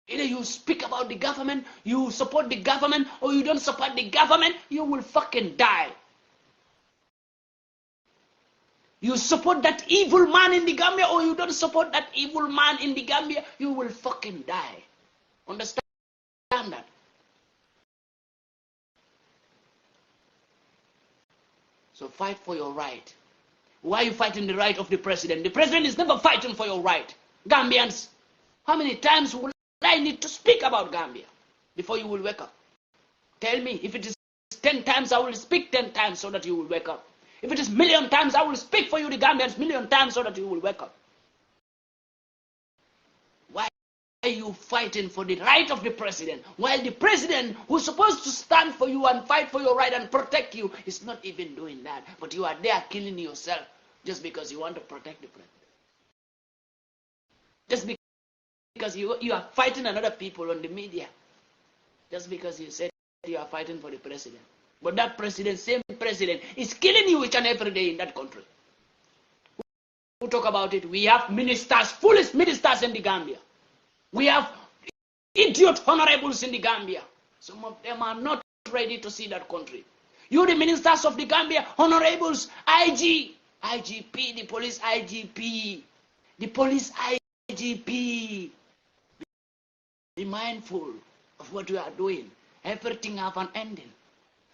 Either you speak about the government, you support the government, or you don't support the government, you will fucking die. You support that evil man in the Gambia, or you don't support that evil man in the Gambia, you will fucking die. Understand that? So fight for your right. Why are you fighting the right of the president? The president is never fighting for your right. Gambians, how many times will I need to speak about Gambia before you will wake up? Tell me. If it is 10 times, I will speak 10 times so that you will wake up. If it is million times, I will speak for you, the Gambians, million times so that you will wake up. Why are you fighting for the right of the president while the president who's supposed to stand for you and fight for your right and protect you is not even doing that? But you are there killing yourself just because you want to protect the president. Just because you are fighting another people on the media. Just because you said you are fighting for the president. But that president, same president, is killing you each and every day in that country. Who talk about it? We have ministers, foolish ministers in the Gambia. We have idiot honorables in the Gambia. Some of them are not ready to see that country. You, the ministers of the Gambia, honorables, IGP, the police IGP, the police IGP. Be mindful of what you are doing. Everything have an ending.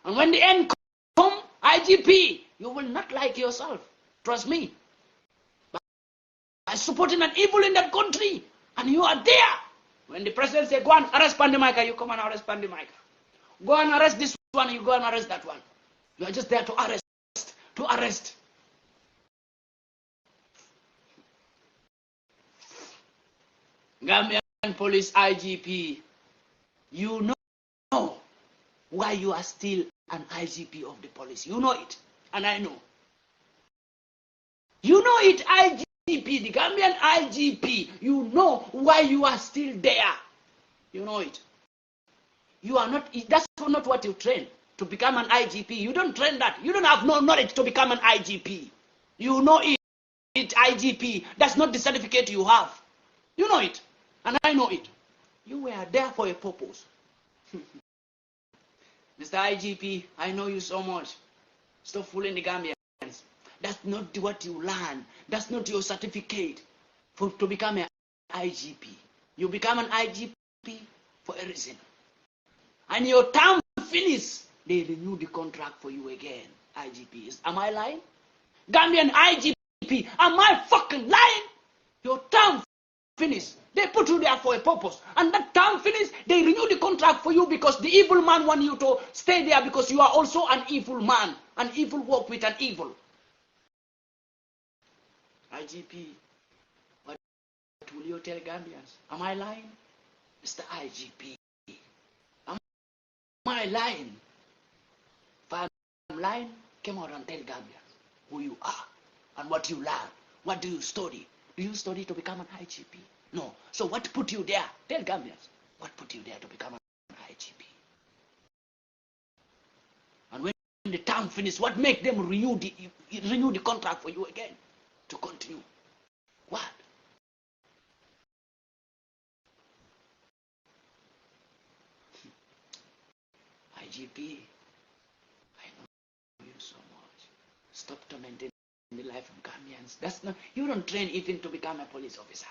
And when the end come, IGP, you will not like yourself. Trust me. By supporting an evil in that country, and you are there When the president say, go and arrest PANDI MAICA, you come and arrest PANDI MAICA. Go and arrest this one, you go and arrest that one. You are just there to arrest, to arrest. Gambian police IGP, you know why you are still an IGP of the police. You know it, and I know. You know it, IGP, the Gambian IGP. You know why you are still there. You know it. You are not, that's not what you train to become an IGP. You don't train that. You don't have no knowledge to become an IGP. You know it, IGP. That's not the certificate you have. You know it, and I know it. You were there for a purpose. Mr. IGP, I know you so much. Stop fooling the Gambians. That's not what you learn. That's not your certificate to become an IGP. You become an IGP for a reason. And your term finished, they renew the contract for you again. IGP. Am I lying? Gambian IGP, am I fucking lying? Your term finished. They put you there for a purpose. And that term finished, they renew the contract for you because the evil man wants you to stay there because you are also an evil man. An evil work with an evil. IGP, what will you tell Gambians? Am I lying? Mr. IGP, am I lying? If I'm lying, come out and tell Gambians who you are and what you learn. What do you study? Do you study to become an IGP? No. So what put you there? Tell Gambians. What put you there to become an IGP? And when the term finishes, what make them renew the contract for you again? To continue. What? IGP, I know you so much. Stop tormenting the life of Gambians. That's not, you don't train even to become a police officer.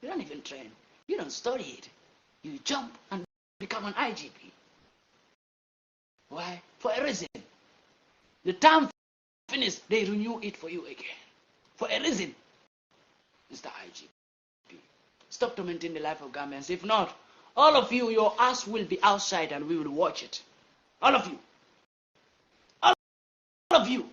You don't even train. You don't study it. You jump and become an IGP. Why? For a reason. The term finished, they renew it for you again. For a reason, Mr. IGP. Stop tormenting the life of Gambians. If not, all of you, your ass will be outside and we will watch it. All of you. All of you.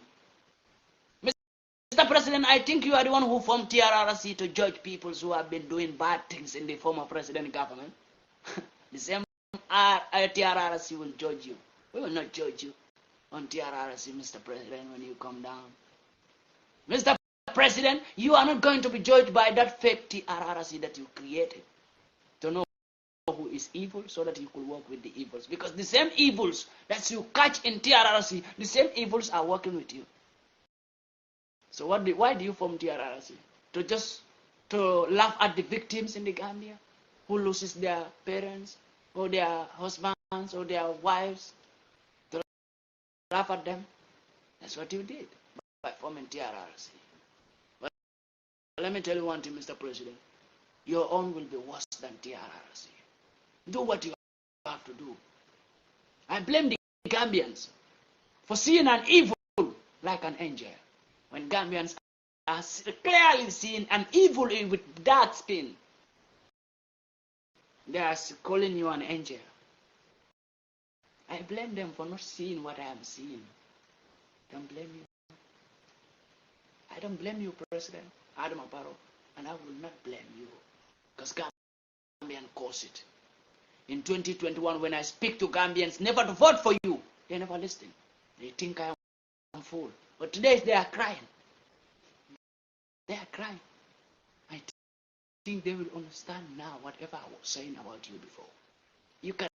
Mr. President, I think you are the one who formed TRRC to judge people who have been doing bad things in the former president government. The same TRRC will judge you. We will not judge you on TRRC, Mr. President, when you come down. Mr. President, you are not going to be judged by that fake TRRC that you created to know who is evil so that you could work with the evils. Because the same evils that you catch in TRRC, the same evils are working with you. So why do you form TRRC? To laugh at the victims in the Gambia who loses their parents or their husbands or their wives? To laugh at them? That's what you did by forming TRRC. Let me tell you one thing, Mr. President. Your own will be worse than TRRC. Do what you have to do. I blame the Gambians for seeing an evil like an angel. When Gambians are clearly seeing an evil with dark skin, they are calling you an angel. I blame them for not seeing what I am seeing. Don't blame you. I don't blame you, President Adam Aparo, and I will not blame you, because Gambians caused it. In 2021, when I speak to Gambians never to vote for you, they never listen. They think I am a fool. But today they are crying. They are crying. I think they will understand now whatever I was saying about you before. You can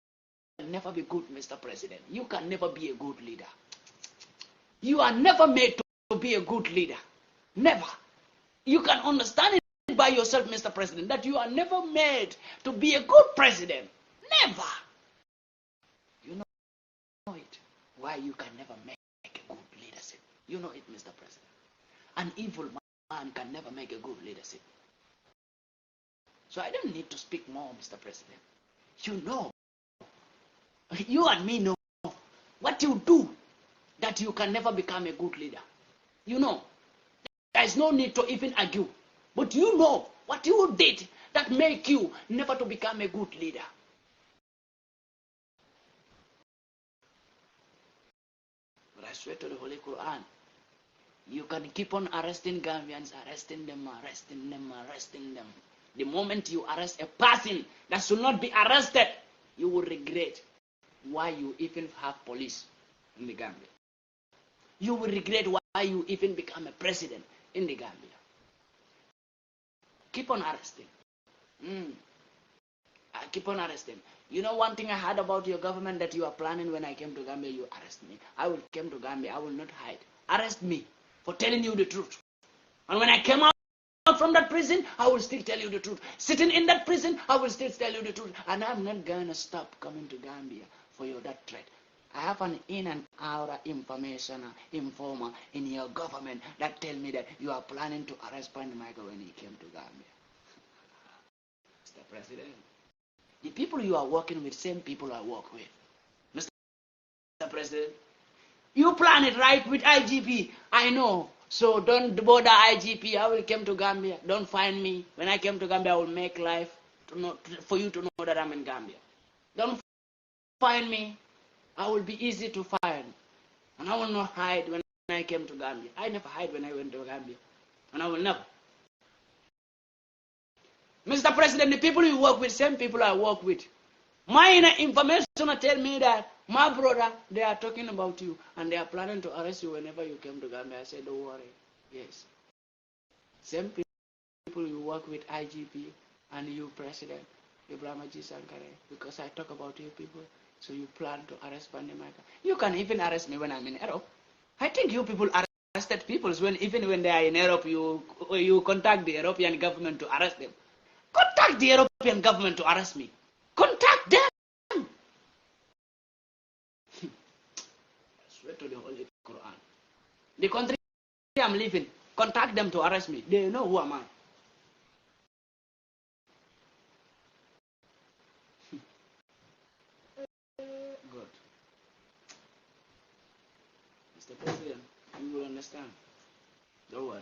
never be good, Mr. President. You can never be a good leader. You are never made to be a good leader. Never. You can understand it by yourself, Mr. President, that you are never made to be a good president. Never. You know it. Why you can never make a good leadership. You know it, Mr. President. An evil man can never make a good leadership. So I don't need to speak more, Mr. President. You know. You and me know what you do that you can never become a good leader. You know. There is no need to even argue. But you know what you did that make you never to become a good leader. But I swear to the Holy Quran, you can keep on arresting Gambians, arresting them. The moment you arrest a person that should not be arrested, you will regret why you even have police in the Gambia. You will regret why you even become a president in the Gambia. Keep on arresting. Keep on arresting. You know one thing I heard about your government that you are planning when I came to Gambia, you arrest me. I will come to Gambia, I will not hide. Arrest me for telling you the truth. And when I came out from that prison, I will still tell you the truth. Sitting in that prison, I will still tell you the truth. And I'm not going to stop coming to Gambia for that threat. I have an in and out information, informer in your government that tell me that you are planning to arrest PANDI when he came to Gambia. Mr. President, the people you are working with, same people I work with. Mr. President, you plan it right with IGP. I know. So don't bother IGP. I will come to Gambia. Don't find me. When I came to Gambia, I will make life for you to know that I'm in Gambia. Don't find me. I will be easy to find. And I will not hide when I came to Gambia. I never hide when I went to Gambia. And I will never. Mr. President, the people you work with, same people I work with. My information tell me that my brother, they are talking about you and they are planning to arrest you whenever you came to Gambia. I said, don't worry. Yes. Same people you work with, IGP and you, President, Ibrahim Sankare, because I talk about you people. So you plan to arrest PANDI. You can even arrest me when I'm in Europe. I think you people arrested people even when they are in Europe, you contact the European government to arrest them. Contact the European government to arrest me. Contact them. I swear to the Holy Quran. The country I'm living, contact them to arrest me. They know who am I. Good. Mr. President, you will understand. Don't worry.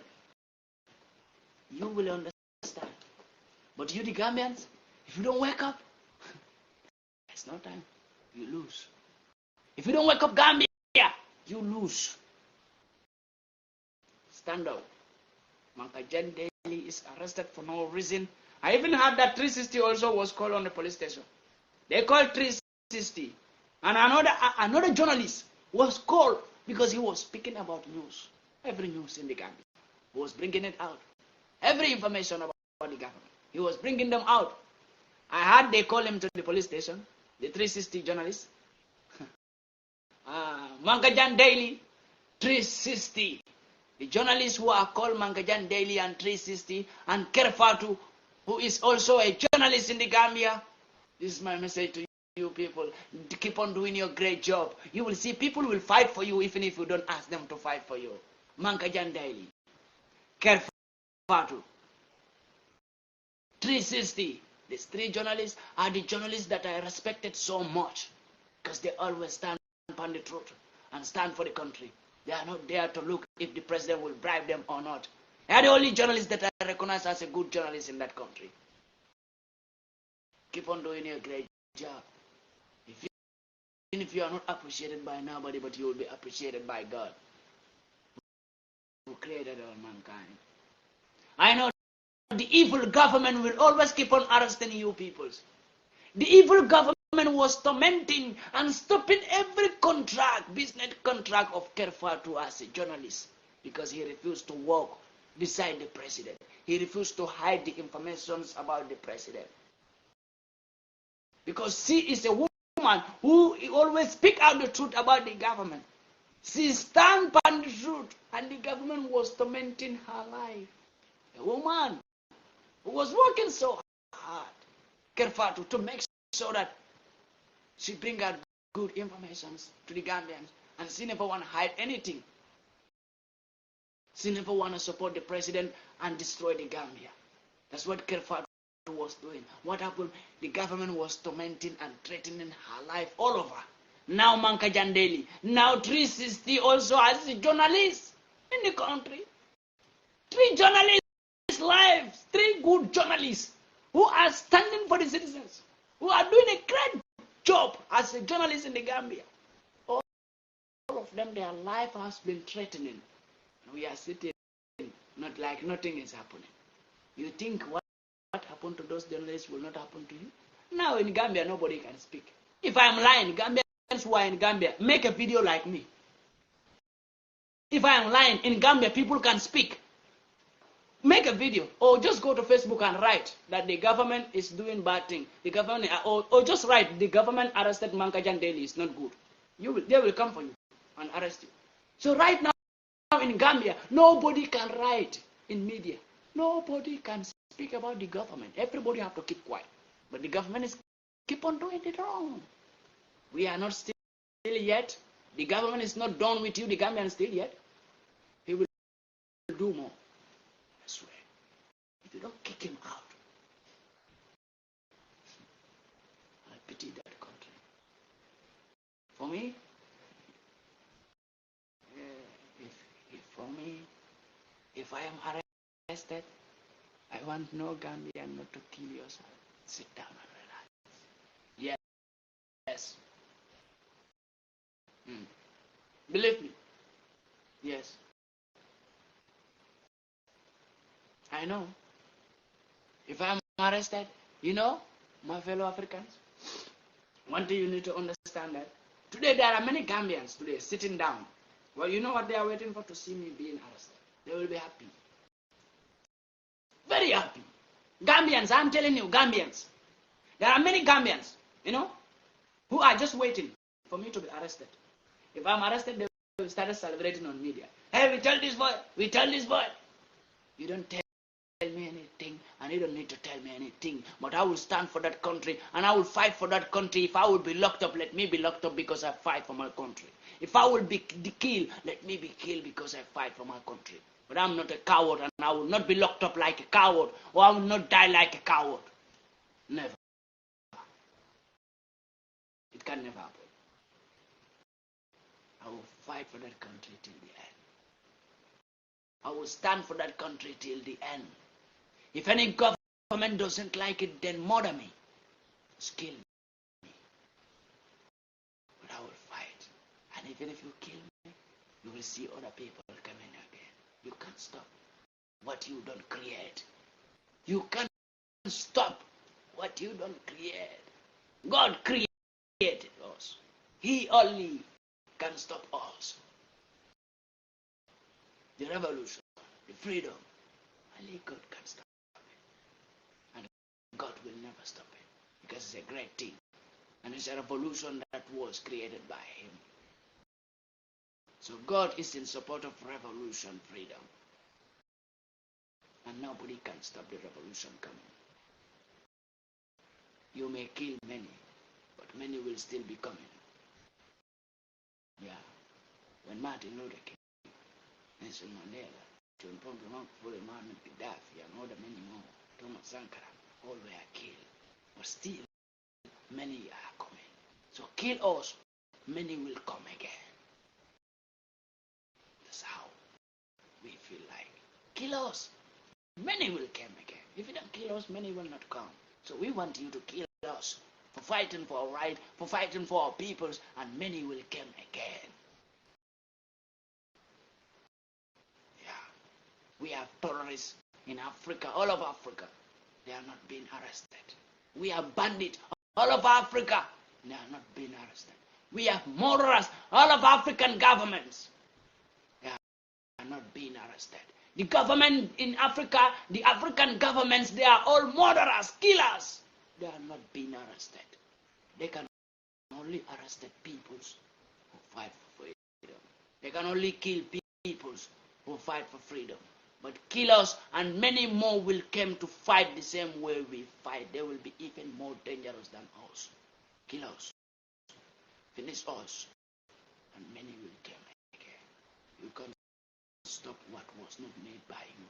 You will understand. But you, the Gambians, if you don't wake up, it's no time. You lose. If you don't wake up, Gambia, you lose. Stand up. Mankajan Daily is arrested for no reason. I even heard that 360 also was called on the police station. They called 360. And another journalist was called because he was speaking about news. Every news in the Gambia. He was bringing it out. Every information about the government. He was bringing them out. I heard they call him to the police station, the 360 journalist. Mankajan Daily, 360. The journalists who are called Mankajan Daily and 360, and Kerfatu, who is also a journalist in the Gambia. This is my message to you people. Keep on doing your great job. You will see people will fight for you even if you don't ask them to fight for you. Mankajan Daily, Kerfatu, 360. These three journalists are the journalists that I respected so much because they always stand upon the truth and stand for the country. They are not there to look if the president will bribe them or not. They are the only journalists that I recognize as a good journalist in that country. Keep on doing your great job. Even if you are not appreciated by nobody, but you will be appreciated by God, who created all mankind. I know the evil government will always keep on arresting you peoples. The evil government was tormenting and stopping every business contract of Kerfatu as a journalist because he refused to work beside the president. He refused to hide the information about the president. Because she is a woman who always speaks out the truth about the government. She stands on the truth and the government was tormenting her life. A woman who was working so hard, Kerfatu, to make sure that she bring out good information to the Gambians, and she never want to hide anything. She never want to support the president and destroy the Gambia. That's what Kerfatu was doing. What happened? The government was tormenting and threatening her life all over. Now Mankajan Daily, now 360 also as a journalist in the country. 3 journalists' lives, 3 good journalists who are standing for the citizens, who are doing a great job as a journalist in the Gambia. All of them, their life has been threatening. We are sitting not like nothing is happening. You think what happened to those journalists will not happen to you? Now in Gambia, nobody can speak. If I am lying, Gambians who are in Gambia, make a video like me. If I am lying, in Gambia, people can speak. Make a video, or just go to Facebook and write that the government is doing bad thing. The government, or just write the government arrested Mankajan Daily is not good. They will come for you and arrest you. So right now in Gambia, nobody can write in media. Nobody can speak about the government. Everybody have to keep quiet. But the government is keep on doing it wrong. We are not still yet. The government is not done with you. The Gambian still yet. He will do more. I swear. If you don't kick him out, I pity that country. For me, if I am arrested, I want no Gambian not to kill yourself. Sit down and relax. Yes. Believe me. Yes. I know. If I'm arrested, my fellow Africans, one thing you need to understand that today there are many Gambians today sitting down. Well, you know what they are waiting for? To see me being arrested. They will be happy. Very happy. Gambians, I'm telling you, Gambians. There are many Gambians, who are just waiting for me to be arrested. If I'm arrested, they will start celebrating on media. Hey, we tell this boy. You don't tell me anything, and you don't need to tell me anything. But I will stand for that country, and I will fight for that country. If I will be locked up, let me be locked up because I fight for my country. If I will be killed, let me be killed because I fight for my country. But I'm not a coward, and I will not be locked up like a coward, or I will not die like a coward. Never. It can never happen. I will fight for that country till the end. I will stand for that country till the end. If any government doesn't like it, then murder me. Just kill me. But I will fight. And even if you kill me, you will see other people coming again. You can't stop what you don't create. You can't stop what you don't create. God created us. He only can stop us. The revolution, the freedom, only God can stop it. And God will never stop it, because it's a great thing. And it's a revolution that was created by Him. So God is in support of revolution, freedom. And nobody can stop the revolution coming. You may kill many, but many will still be coming. Yeah. When Martin Luther King, Nelson Mandela, John Pombe Martin Gaddafi, and other many more, Thomas Sankara, all were killed. But still, many are coming. So kill us, many will come again. That's how we feel like. Kill us, many will come again. If you don't kill us, many will not come. So we want you to kill us for fighting for our right, for fighting for our peoples, and many will come again. Yeah. We have terrorists in Africa, all of Africa. They are not being arrested. We have bandits all of Africa. They are not being arrested. We have murderers, all of African governments. They are not being arrested. The government in Africa, the African governments, they are all murderers, killers. They are not being arrested. They can only arrest peoples who fight for freedom. They can only kill peoples who fight for freedom. But killers and many more will come to fight the same way we fight. They will be even more dangerous than us. Kill us. Finish us. And many will come again. You can't stop what was not made by you.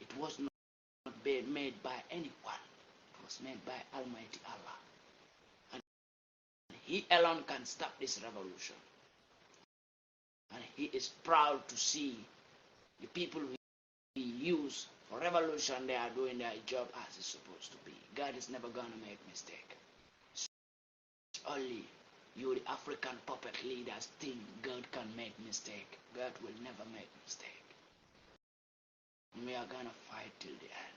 It was not made by anyone. It was made by Almighty Allah. And He alone can stop this revolution. And He is proud to see the people He excuse. For revolution, they are doing their job as it's supposed to be. God is never going to make mistake. It's only you, the African puppet leaders, think God can make mistake. God will never make mistake. We are going to fight till the end.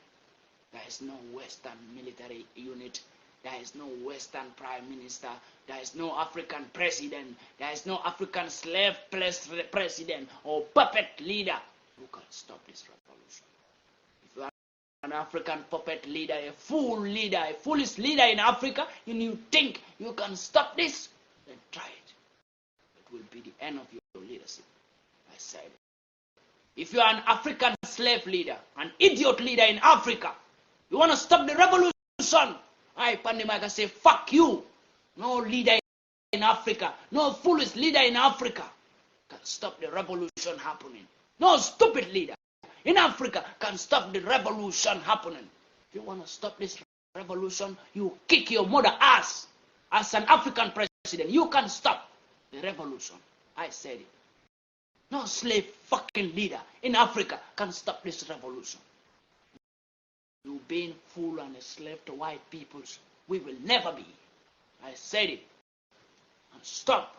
There is no Western military unit. There is no Western prime minister. There is no African president. There is no African slave president or puppet leader who can stop this revolution. If you are an African puppet leader, a fool leader, a foolish leader in Africa, and you think you can stop this, then try it. It will be the end of your leadership. I said it. If you are an African slave leader, an idiot leader in Africa, you want to stop the revolution, I, PANDI MAICA, say, fuck you. No leader in Africa, no foolish leader in Africa can stop the revolution happening. No stupid leader in Africa can stop the revolution happening. If you want to stop this revolution, you kick your mother ass. As an African president, you can stop the revolution. I said it. No slave fucking leader in Africa can stop this revolution. You being fool and a slave to white peoples, we will never be. I said it. And stop